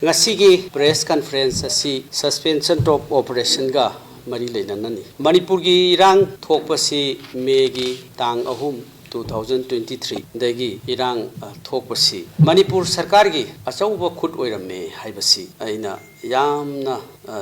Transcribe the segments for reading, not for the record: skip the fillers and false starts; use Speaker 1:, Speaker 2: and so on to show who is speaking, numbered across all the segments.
Speaker 1: Ngasigi press conference asi suspension of operation ga mari leinanani Manipur gi irang thokpasi megi tang ahum 2023 dagi irang thokpasi Manipur sarkar gi achauba khut oirame haibasi aina yamna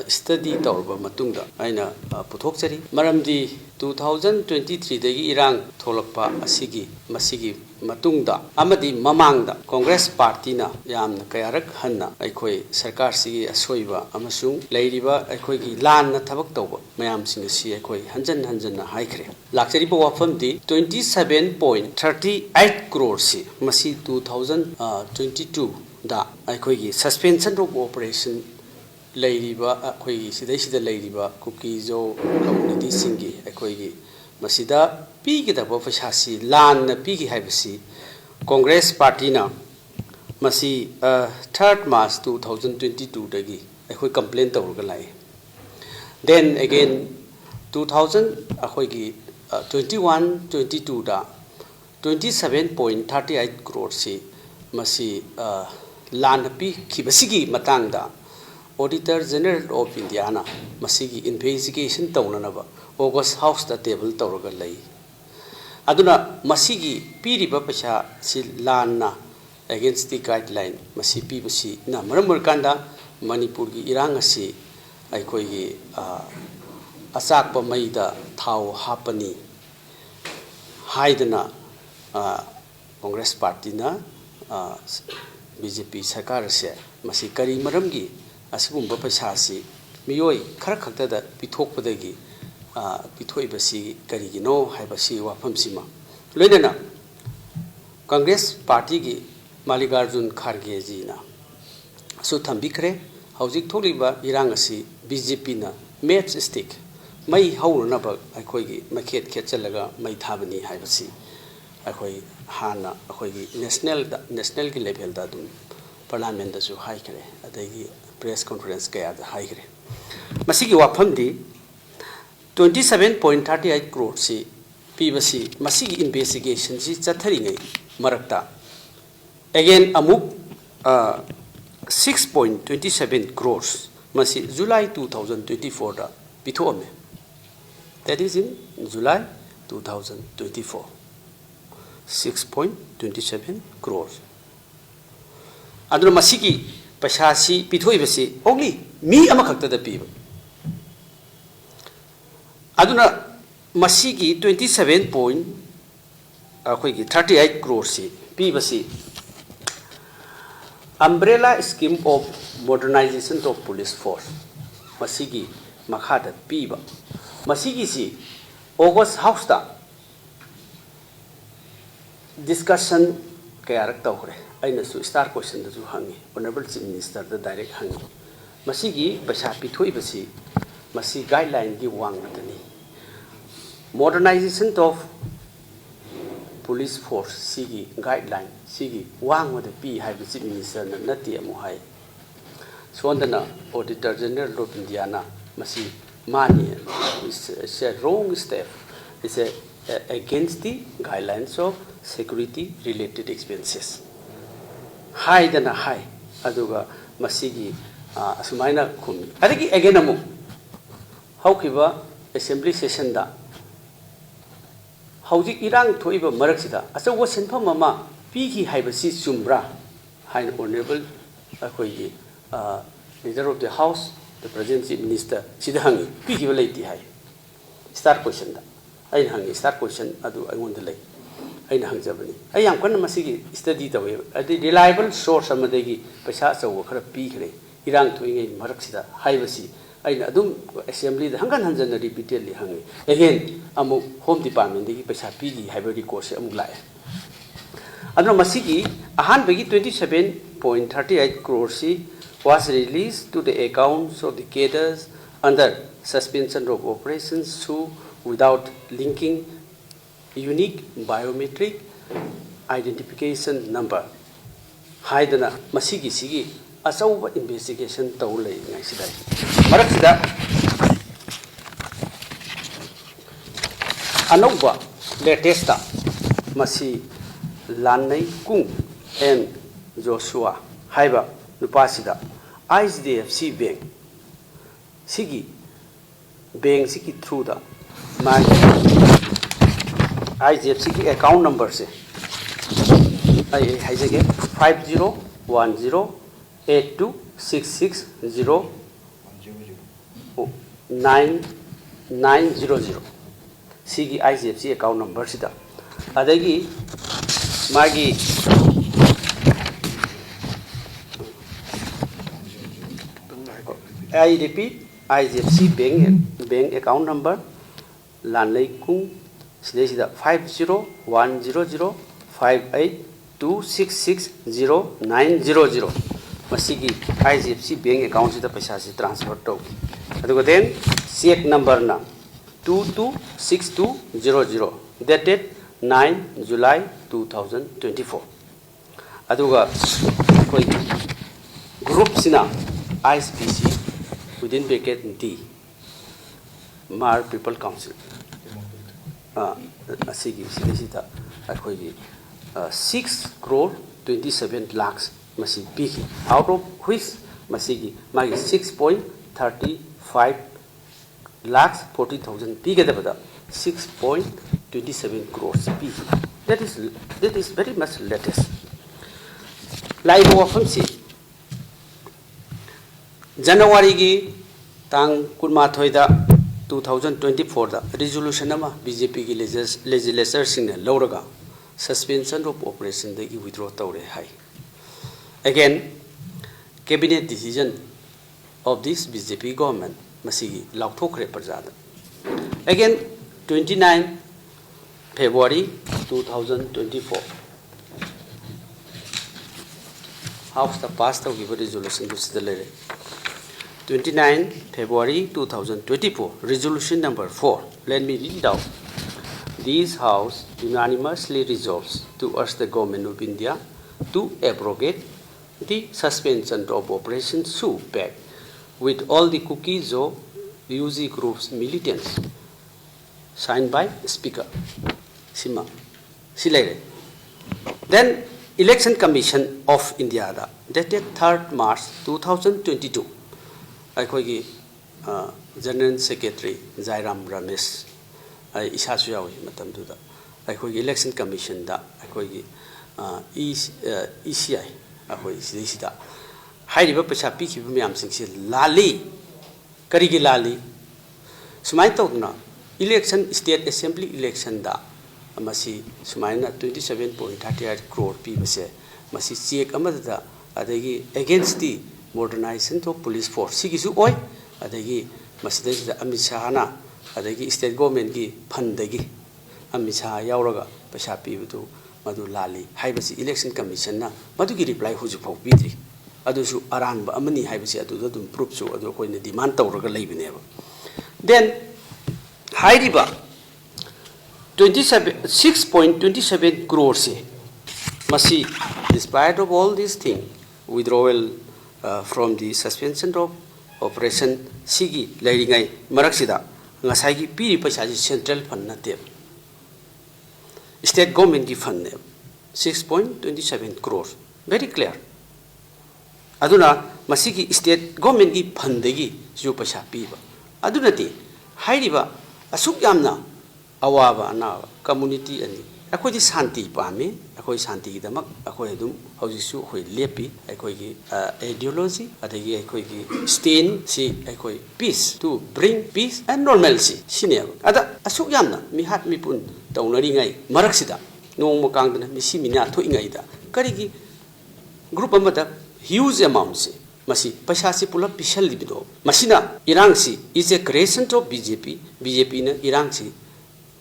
Speaker 1: study tawba matungda aina puthokchari maramdi 2023 dagi irang tholakpa asigi masigi matungda amadi mamangda Congress party na yamna kayarak hanna aikoi sarkar sigi asoiba amasung leiriba aikoi gi lan na thabak tawba mayam sing si aikoi hanjan na haikre lakchari ba wafam di 27.38 crore si masi 2022 da aikoi gi suspension of operation leiriba aikoi sida leiriba kukizo community singi aikoi gi masida pigi da ba phasi lan na pigi haibasi Congress party na masi 3rd March 2022 dagi aikoi complaint tawrga lai then again 2000 aikoi gi 21-22 da 27.38 crore si masi lan pi khibasigi matangda Auditor General of India na masigi investigation tawnanaba August House da table tawrga lai aduna masigi piriba paisa si lanna against the guideline masi pibasi na maramur kanda Manipur gi irang asi aikoi gi asakpa maida thau hapani haidana Congress party na BJP sarkar se masi kari maramgi asigumba paisa si miyoi khara khakta pithokpadagi pithoibasi karigino haibasi wafamsima loinana Congress party gi Mallikarjun Kharge ji na so thambikre haujik tholiba irang asi BJP na match stick mai haurna ba aikoi gi makhet khechalaga mai thabani haibasi aikoi hana aikoi gi national gi level da dum parliament da su haikre adagi press conference kaya da haikre masigi wafamdi 27.38 crore si pibasi masigi investigation si chathari ngai marakta again amuk 6.27 crores masi July 2024 da pithome that is in July 2024 6.27 crores aduna masigi paisa si pithoibasi only mi amakhakta da piba aduna masigi 27.38 crore si pibasi umbrella scheme of modernization of police force masigi makhada piba masigi si August House da discussion kayarak tawre aina su star question da su hangi honorable chief minister da direct hangi masigi paisa pithoibasi masi guideline gi wang matani modernization of police force sigi guideline sigi wang with p hai chief minister na nati amu hai sondana Auditor General of India na masi mani is a wrong step is against the guidelines of security related expenses hai dana hai aduga masigi asumaina khumi adagi again amu haukiba assembly session da hauji irang thoiba maraksida achawa senpham mama pigi haibasi chumbra hain honorable akoi leader of the house the present chief minister sida hangi pigi balaiti hai start question da ai hangi start question adu angonda lai aina hangjabani ai yam kan masigi study tawe adi reliable source amadagi paisa chawa khara pigre irang thoingai maraksida haibasi aina adum assembly da hangan hanjana repeatedly hangi again amu home department digi paisa pigi hybrid course amu lai adno masigi ahan bagi 27.38 crore si was released to the accounts of the cadres under suspension of operations through without linking unique biometric identification number haidana masigi sigi achauba investigation tawlai ngai sidai maraksida anauba latest masi lanai kung and Joshua haiba nupasida ICDFC Bank sigi bank sigi through the my ICDFC ki account number se I haijage 501082660900 sigi ICDFC account number sida adagi magi I repeat ICDFC bank account number Lanlei Kung sida 501082660900 masigi ICDFC bank account sida paisa si transfer to aduga then check number na 226200 dated 9 July 2024 aduga koi group sina ISPC within bracket D Mar People Council asigi sida akoi 6 crore 27 lakhs masi bigi out of which masigi magi 6.35 lakhs 40,000 bigi da 6.27 crores bigi that is very much latest live of si January gi tang kunma thoida 2024 da resolution ama BJP ki legislature sing lauraga suspension of operation da gi withdraw tawre hai again cabinet decision of this BJP government masigi lauthokre parjada again 29 February 2024 house the passed of resolution to the 29 February 2024 resolution number 4 let me read it out. This house unanimously resolves to urge the government of India to abrogate the suspension of Operation Su Pack with all the cookies of UG Group's militants signed by Speaker Sima Silere. Then Election Commission of India dated 3rd March 2022 Aikogi General Secretary Jairam Ramesh Isasu yawi matam duda Aikogi Election Commission da Aikogi ECI Akoi sida hairiba paisa pikiba myam singse lali karigi lali sumai tokna election state assembly election da masi sumaina 27.38 crore pi base masi check amada adagi against the modernization of police force sigisu oi adagi masida Amit Shah na adagi state government gi phandagi Amit Shah yauraga paisa pi butu madu lali haibasi election commission na madu gi reply huju phau bidri adusu aranba amani haibasi adu dum proof su adu koina demand tawraga leibineba then hairiba 6.27 crores masi despite of all these things withdrawal from the suspension of operation sigi leiringai maraksida ngasai gi piri paisa ji central fund na te state government gi fund 6.27 crores very clear aduna masigi state government gi fund gi ju paisa piba aduna ti hairiba asuk yamna awaba na community ani akoi di shanti pame akoi shanti gi damak akoi dum haujisu khoi lepi akoi gi ideology adagi akoi gi stand si akoi peace to bring peace and normalcy sine ada asuk yamna mi hat mi pun taunari ngai maraksida nongmo kangdana mi simina thoingai da kari gi group amada huge amount si masi paisa si pula pisal libido masina irang si is a creation of BJP na irang si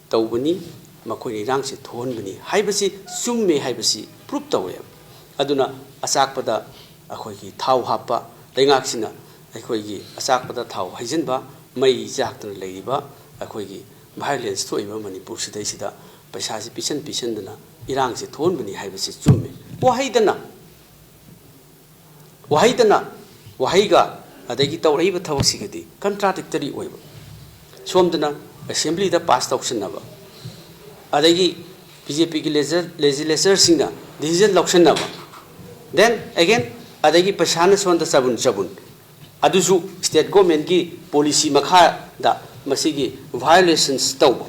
Speaker 1: tawbani makoi irang si thonbani haibasi summe haibasi proof tawe aduna asakpada akhoi gi thau happa leingak sina akhoi gi asakpada thau haijenba mai jaktna leiba akhoi gi violence thoiba Manipur sidai sida paisa si pisan dana irang si thonbani haibasi chumme wahidana wahaiga adagi tawreiba thawsigadi contradictory oiba somdana assembly da pass tawshnaba adagi BJP ki legislature singna decision lakshnaba then again adagi pasana sonda sabun sabun adusu state government ki policy makha da masigi violations tau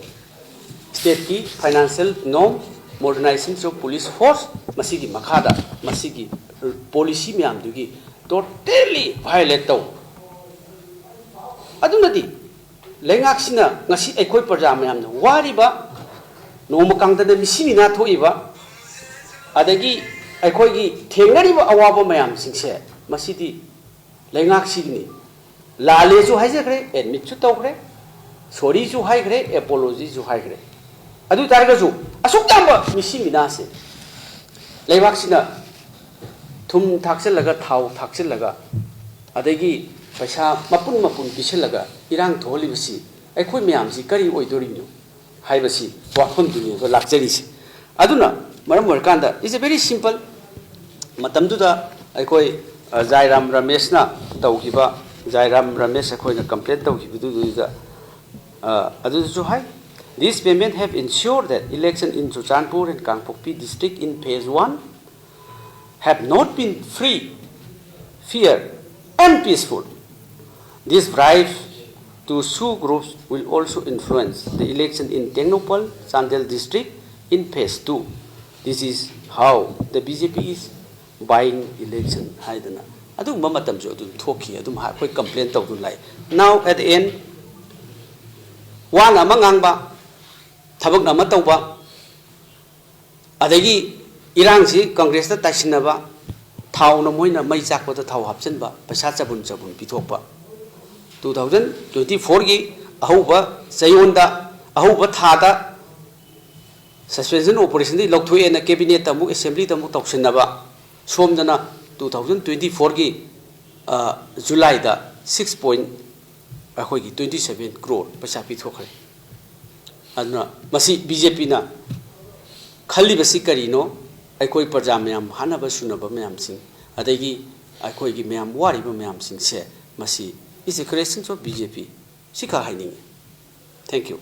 Speaker 1: state ki financial norm modernization of police force masigi makha da masigi policy myam dugi totally violate tau adunadi lengak sina ngasi ekoi parja myam na wariba noma kangda na misini na thoiba adagi ekoi gi thengnariba awaba myam singse masidi lengak signi lale ju haije kre admit chu tau kre sorry ju hai kre apology ju hai kre adu targa ju asuk tamba misini na se leibak sina thum thakse laga thau thakse laga adagi paisa mapun mapun piselaga irang tholi basi ekoi myam si kari oidori no hai basi wakhon duni ko lakjari si aduna maram warkanda is a very simple matam du da ekoi Jairam Ramesh na taukiba Jairam Ramesh ekoi na complaint taukiba du da adu ju hai these payment have ensured that election in Chuchanpur and Kangpokpi district in phase 1 have not been free, fair and peaceful. This drive to sue groups will also influence the election in Tengnopal, Chandel district in phase 2. This is how the BJP is buying election. Adu mamatam jo adu thoki adu ha koi complaint tau lai. Now at the end, wana mangang ba, thabak na matau ba, adagi irang si Congress ta tasina ba, thau na moi na mai chak ba ta thau hapchen ba, paisa chabun chabun pithok ba. 2024 की अहुबा चयोंदा अहुबा थादा suspension operation दी लौथुए न cabinet तमु assembly तमु तौसिनबा सोमदना 2024 की जुलाई दा 6 point अखोई की 27 करोड़ पैसा पिथोखरे अदना मसी BJP ना खल्ली बसी करीनो अखोई प्रजा मयाम हानबा सुनबा मयाम सिंह अदेगी अखोई की मयाम वारिबा मयाम सिंह से मसी is a creation of BJP. Sika Haining. Thank you.